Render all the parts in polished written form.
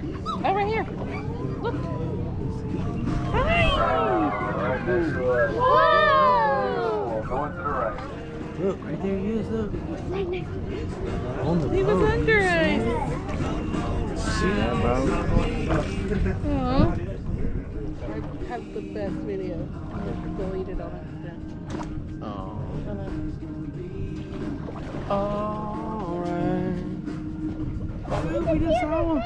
there. Oh, right here. Look. Hi. Right next to us. Whoa. Going to the right. Look, right there he is, look. On the He was boat. under us. See that, bro? Aww. I have the best video. I'll delete it on Instagram. Oh. Alright. Look, we just saw them.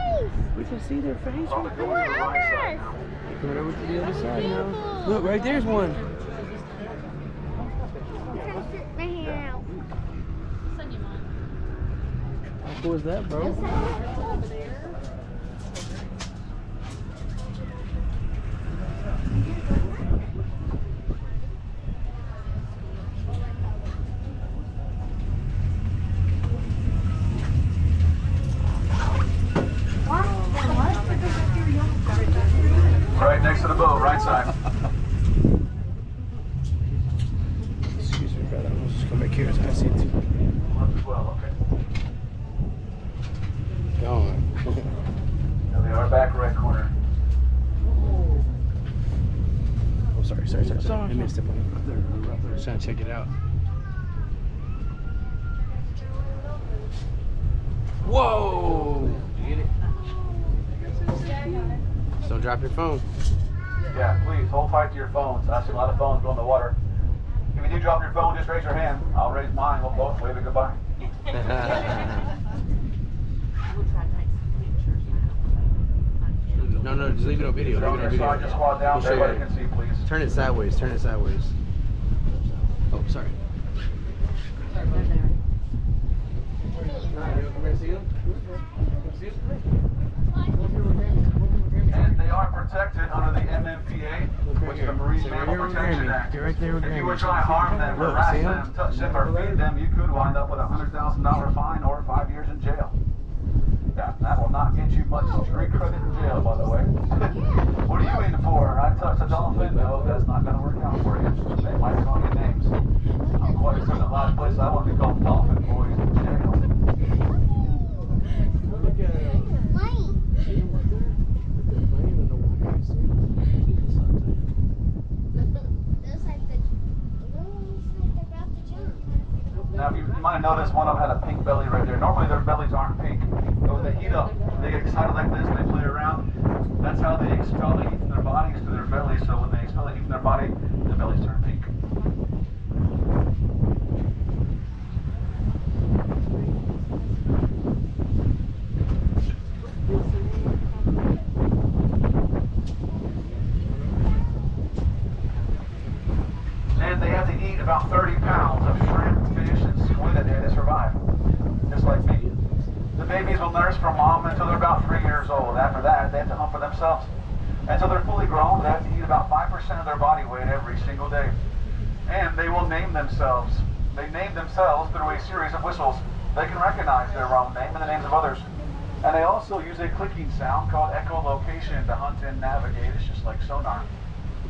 We can see their face. Probably going to the right side now. Coming over to the other side now. Look, right there's one. Right here now. How cool is that, bro? Right next to the boat, right side. Excuse me, brother. Let's just come back here so I see it too. 12, okay. Gone. There they are, back right corner. Oh, sorry. I missed it. Just trying to check it out. Whoa! You get it? Just don't drop your phone. Yeah, please, hold tight to your phones. I see a lot of phones go in the water. If you do drop your phone, just raise your hand. I'll raise mine. We'll both wave it goodbye. No, just leave it on video. Throw Leave it on your side, video. just squat down. We'll show Everybody you. can see, please. Turn it sideways. Oh, sorry. And they are protected under the MMPA, which is the Marine Mammal Protection Act. You're right there with If you Grammy. were trying to harm them, Look, harass see 'em? them, touch them, or feed them, you could wind up with a $100,000 fine or 5 years in jail. Yeah, that will not get you much street credit in jail, by the way. What are you waiting for? I touched a dolphin? No, that's not going to work out for you. They might call you names. I'm quite certain the last place I want to be called Dolphin Boys in jail. Look at it. Now, you might have noticed one of them had a pink belly right there. Normally their bellies aren't pink. But when they heat up, they get excited like this and they play around. That's how they expel the heat from their bodies to their bellies. So when they expel the heat from their body, the bellies turn pink. And they have to eat about 30 pounds of shrimp, fish, and squid a day to survive. Just like me. The babies will nurse from mom until they're about 3 years old. After that, they have to hunt for themselves. Until they're fully grown, they have to eat about 5% of their body weight every single day. And they will name themselves. They name themselves through a series of whistles. They can recognize their own name and the names of others. And they also use a clicking sound called echolocation to hunt and navigate. It's just like sonar.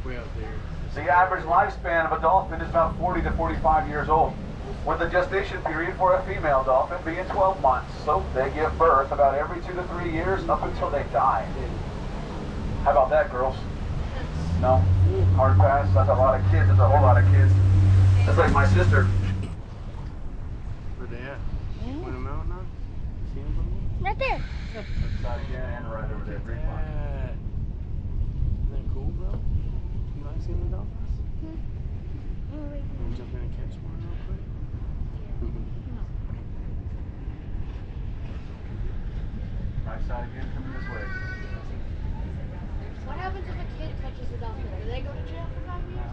Way out there. The average lifespan of a dolphin is about 40 to 45 years old, with the gestation period for a female dolphin being 12 months. So they give birth about every 2 to 3 years up until they die. How about that, girls? No? Hard pass? That's a lot of kids. That's a whole lot of kids. That's like my sister. Where they at? Point them out now? See them? Right there. Side again and right over there. Green line. Isn't that cool, bro? You like seeing the dolphins? Right Wanna jump in and catch one real quick? Right side again, coming this way. What happens if a kid touches a dolphin? Do they go to jail for 5 years?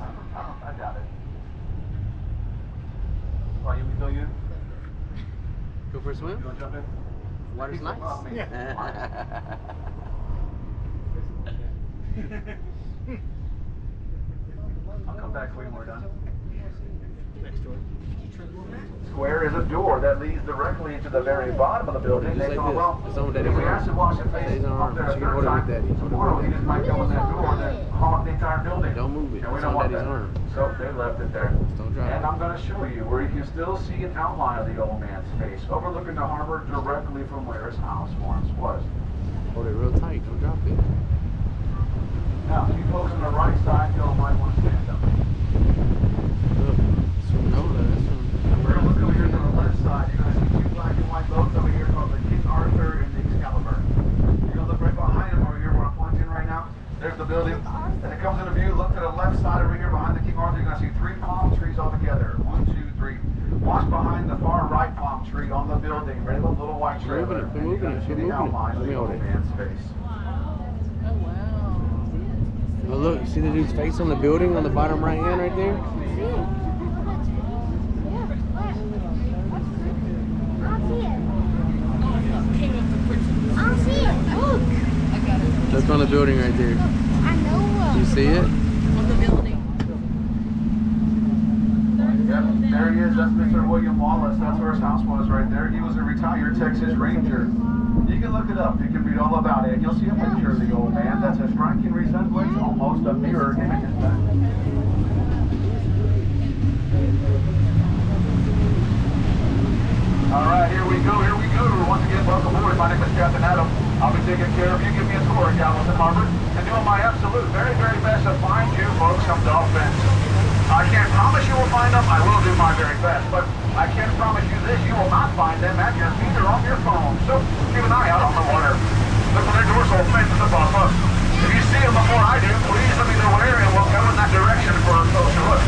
I doubt it. Why, you go you? Go for a swim? You want to jump in? Water's nice. Well, me. I'll come back when we're done. Next door. Square is a door that leads directly into the very bottom of the building. Just They like go, this. well, It's on if Daddy's we arm. ask to wash your face Daddy's up arm. there But a you can third hold it with time, Daddy. tomorrow he just might go in that door and then haunt the entire building. Don't move it. And we It's don't on want Daddy's that. arm. So they left it there. Don't drop And it. I'm going to show you where you can still see an outline of the old man's face, overlooking the harbor directly from where his house once was. Hold it real tight. Don't drop it. Now, you folks on the right side, y'all might want to stand up. Look, that's from Nola. That's from. We're going to look over here to the left side. You're going to see two black and white boats over here called the King Arthur and the Excalibur. You're going to look right behind them over here where I'm pointing right now. There's the building. As it comes into view, look to the left side over here behind the King Arthur. You're going to see 3 palm trees all together. 1, 2, 3. Watch behind the far right palm tree on the building. Right above the little white trailer. Quit moving it. The outline of the old man's face. Oh, wow. Oh, look. You see the dude's face on the building on the bottom right hand right there? Look on the building right there. I know. You see it? On the building. Yep, there he is. That's Mr. William Wallace. That's where his house was right there. He was a retired Texas Ranger. You can look it up. You can read all about it. You'll see a picture of the old man. That's a striking resemblance, almost a mirror image. All right, here we go. Here we go. Once again, welcome aboard. My name is Captain Adam. I'll be taking care of you. Give me a tour of Galveston Harbor and doing my absolute very, very best to find you folks some dolphins. I can't promise you will find them. I will do my very best, but I can promise you this: you will not find them at your feet or on your phone. So keep an eye out on the water. Look for their dorsal fins to pop up. If you see them before I do, please let me know where, and we'll go in that direction for a closer look.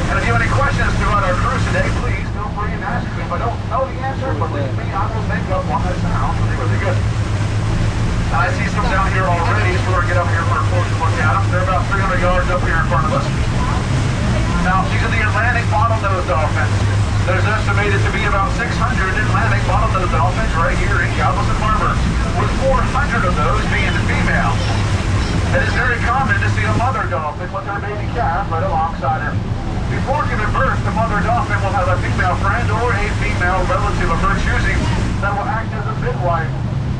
And if you have any questions throughout our cruise today, please feel free and ask me. If I don't know the answer, believe me, I will make up one that sounds really, really good. Now, I see some down here already, so we're going to get up here for a closer look at them. They're about 300 yards up here in front of us. Now, these are the Atlantic bottlenose dolphins. There's estimated to be about 600 Atlantic bottlenose dolphins right here in Galveston Harbor, with 400 of those being female. It is very common to see a mother dolphin with her baby calf right alongside her. Before giving birth, the mother dolphin will have a female friend or a female relative of her choosing that will act as a midwife.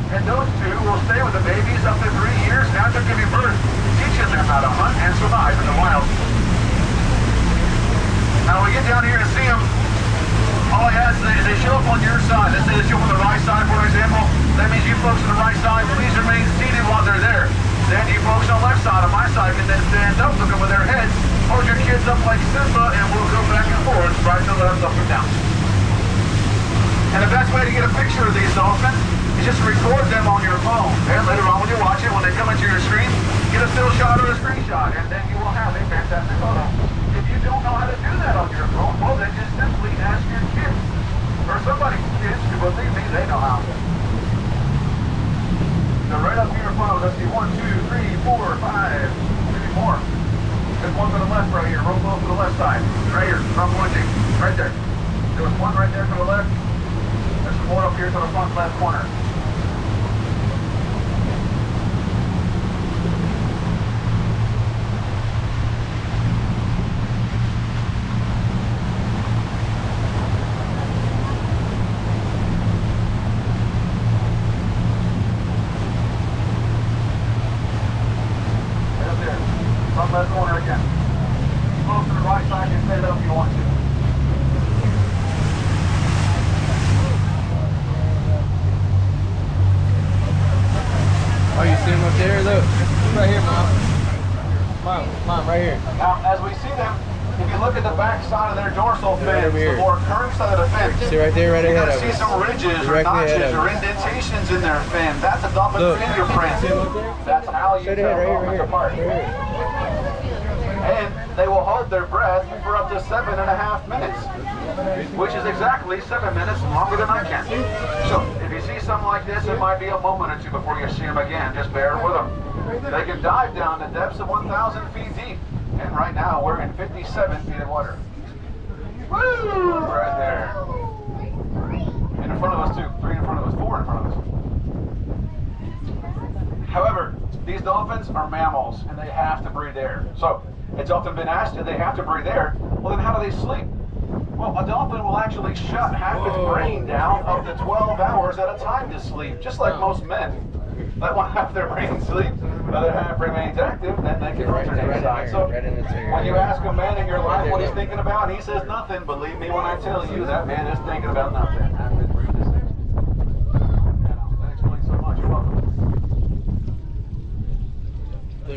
And those two will stay with the babies up to 3 years after giving birth, teaching them how to hunt and survive in the wild. Now we get down here and see them. All I ask is they show up on your side. Let's say they show up on the right side, for example. That means you folks on the right side, please remain seated while they're there. Then you folks on the left side, on my side, can then stand up, looking with their heads. Hold your kids up like Simba, and we'll go back and forth, right to left, up and down. And the best way to get a picture of these dolphins is just record them on your phone. And later on when you watch it, when they come into your screen, get a still shot or a screenshot, and then you will have a fantastic photo. If you don't know how to do that on your phone, well then just simply ask your kids, or somebody's kids, because believe me, they know how. So right up here in front of us, let's see, 1, 2, 3, 4, 5, maybe more. There's one to the left right here, real close to the left side. Right here, front pointing, right there. There was one right there to the left. There's one up here to the front left corner. Left corner again. Close to the right side, you stand up if you want to. Oh, you see him up there? Look. Right here, Mom. Mom, right here. Now, as we see them, if you look at the back side of their dorsal fins, the more curved side of the fin, See right there, right ahead of us. you see some ridges or notches or indentations in their fin. That's a dolphin fingerprint. That's how you tell dolphins apart. And they will hold their breath for up to 7.5 minutes, which is exactly 7 minutes longer than I can. So, if you see something like this, it might be a moment or two before you see them again. Just bear with them. They can dive down to depths of 1,000 feet deep. And right now, we're in 57 feet of water. Woo! Right there. And in front of us, too. 3 in front of us, 4 in front of us. However, these dolphins are mammals, and they have to breathe air. So, it's often been asked, do they have to breathe air? Well, then how do they sleep? Well, a dolphin will actually shut half its brain down up to 12 hours at a time to sleep, just like most men. Let one half their brain sleep, the other half remains active, then they can alternate inside. So, when you ask a man in your life what he's thinking about, and he says nothing, believe me when I tell you, that man is thinking about nothing. That explains so much. You're welcome.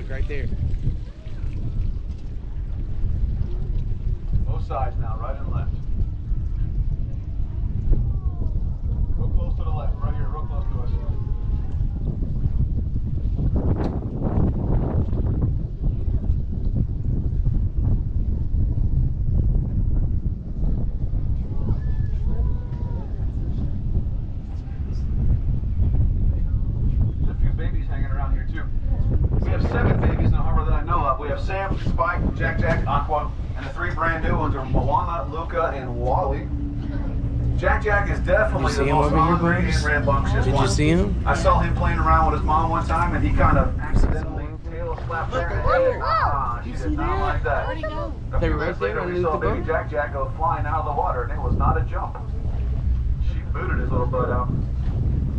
look right there. Both sides now, right and left. Real close to the left, right here, real close to us. There's a few babies hanging around here too. We have 7 babies in the harbor that I know of. We have Sam, Spike, Jack, Aqua, and the 3 brand new ones are Moana, Luca, and Wally. Jack is definitely the most hungry and rambunctious one. Did you see him? I saw him playing around with his mom one time, and he kind of accidentally tail slapped her. She did not like that. Where'd he go? A few minutes later, we saw baby Jack go flying out of the water, and it was not a jump. She booted his little butt out.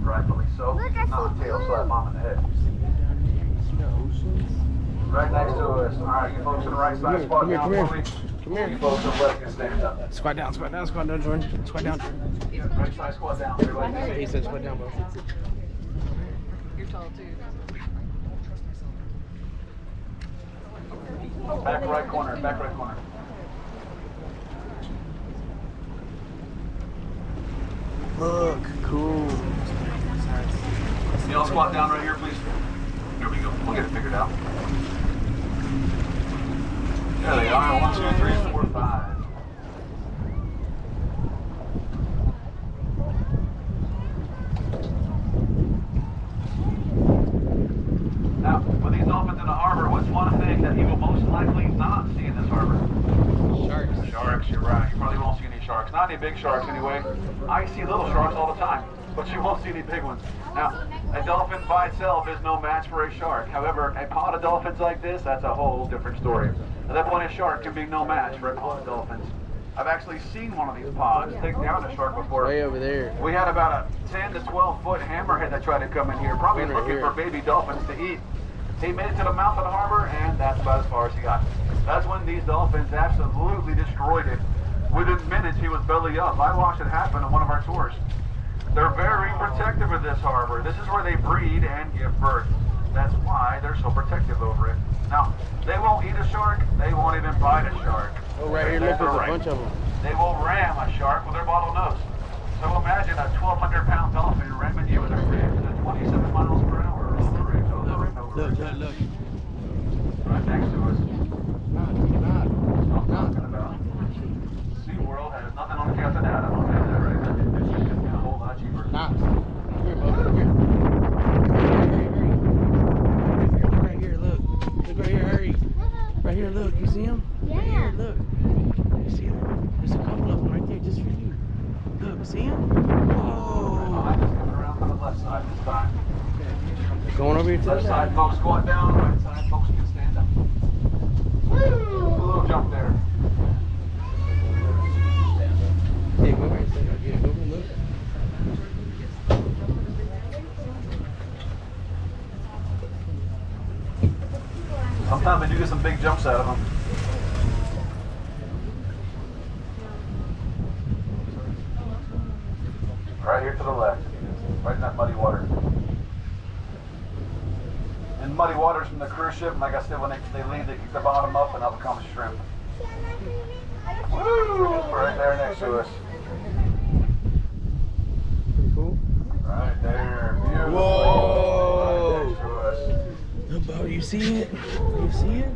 Rightfully so. He did not tail slap mom in the head. Right next to us. All right, you folks on the right side, squat down for me. Come here. You folks on the left can stand up. Squat down, Jordan. Squat down. Right side, squat down. Everybody can see. He said squat down, bro. You're tall too. Back right corner, back right corner. Look, cool. Y'all squat down right here, please. There we go. We'll get it figured out. There they are. 1, 2, 3, 4, 5. Now, with these dolphins in the harbor, what's one thing that you will most likely not see in this harbor? Sharks. Sharks, you're right. You probably won't see any sharks. Not any big sharks anyway. I see little sharks all the time, but you won't see any big ones. Now, a dolphin by itself is no match for a shark. However, a pod of dolphins like this, that's a whole different story. At that point, a shark can be no match for a pod of dolphins. I've actually seen one of these pods take down a shark before. Way over there. We had about a 10 to 12 foot hammerhead that tried to come in here, probably Right looking here. for baby dolphins to eat. He made it to the mouth of the harbor, and that's about as far as he got. That's when these dolphins absolutely destroyed it. Within minutes, he was belly up. I watched it happen on one of our tours. They're very protective of this harbor. This is where they breed and give birth. That's why they're so protective over it. Now, they won't eat a shark. They won't even bite a shark. Oh, right here, look, there's a bunch of them. They will ram a shark with their bottlenose. So imagine a 1,200-pound dolphin ramming you with a ribs at 27 miles per hour. Look. Right next to us. Not. That's what I'm talking about. SeaWorld has nothing on the Captain Adam. I'll tell you that right now. It's a whole lot cheaper. Not. Here, bud. Here. Right here, look. Look right here, hurry. Right here, look. You see him? Yeah. Right here, look. You see them? There's a couple of them right there just for you. Look, see him? Whoa. I'm just coming around to the left side this time. Going over here to the Left side, side. folks squat down. Right side, folks can stand up. Woo! A little jump there. Hey, go over here and stand up. Yeah, go over and look. Sometimes they do get some big jumps out of them. Right here to the left. Right in that muddy water. And muddy waters from the cruise ship, like I said, when they leave, they kick the bottom up and up comes shrimp. Woo! Right there next to us. Pretty cool. Right there. Beautiful. Whoa! Right next to us. Look, bro, you see it? You see it?